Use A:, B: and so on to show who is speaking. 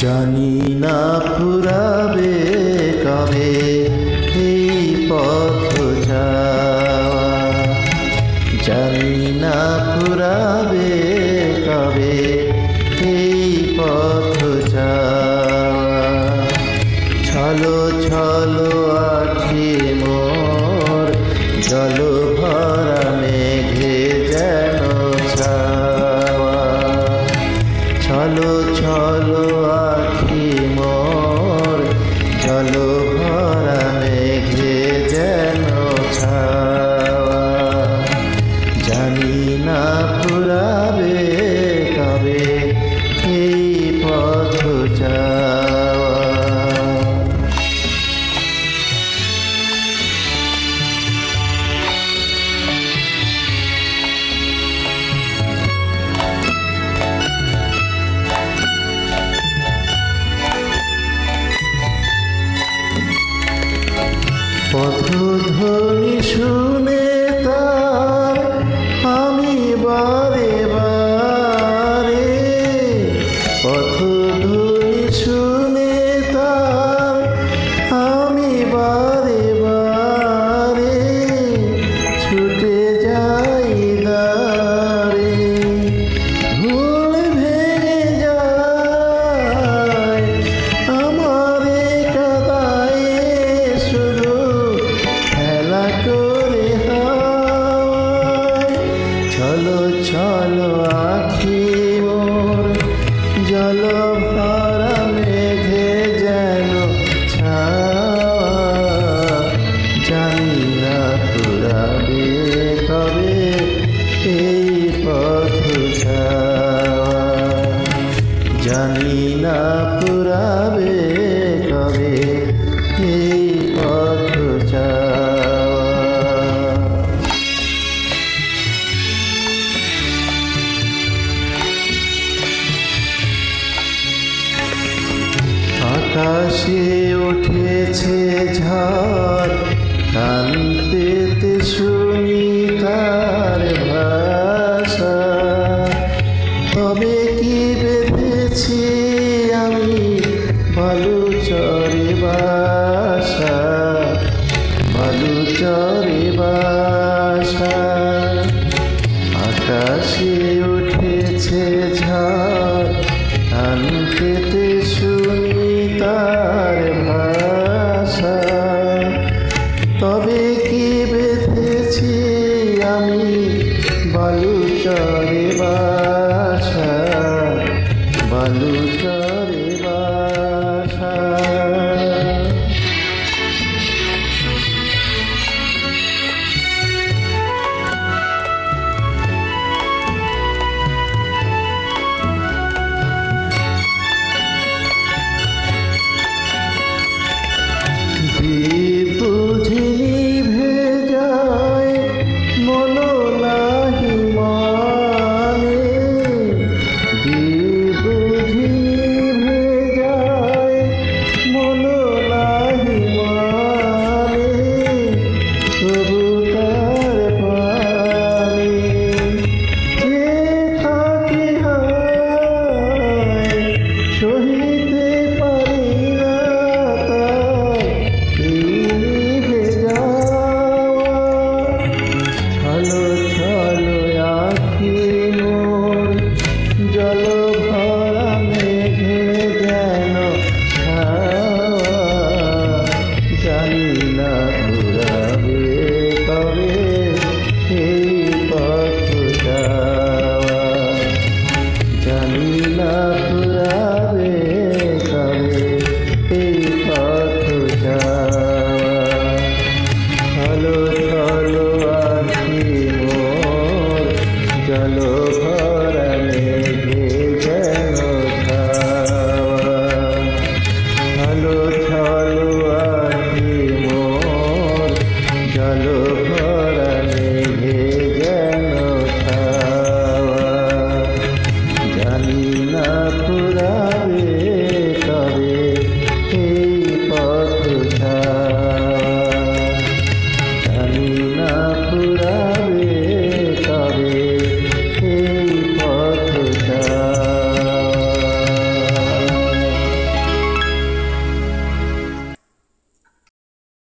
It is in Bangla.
A: জানি না ফুরাবে কবে এই পথ যাওয়া, জানি না ফুরাবে কবে এই পথ যাওয়া। ছলো ছলো আখি মোর জল ভরা মেঘে যেন ছাওয়া। ছলো ছলো আখি মোর জল ভরা মেঘে যেন ছাওয়া। জানি না ফুরাবে কবে এই পথ যাওয়া। পথধ্বনি শুনে তার আমি বারে বারে, পথধ্বনি শুনে তার আমি বারে বারে ছুটে যাই দারে। ভুল ভেঙে যায় আমারে কাদায় শুধু খেলা করে হাওয়ায়। ছলো ছলো আখি মোর জল ভরা মেঘে যেন ছাওয়া। জানি না ফুরাবে কবে এই পথ যাওয়া, জানি না ফুরাবে কবে এই পথ যাওয়া। আকাশে উঠেছে ঝড়, কান পেতে শুনি তার ভাষা। তবে কি বেঁধেছি আমি বালুচরে বাসা, বালুচরে বাসা। আকাশে উঠেছে ঝড়, কান পেতে শুনি তার ভাষা। তবে কি বেঁধেছি আমি বালুচরে বাসা।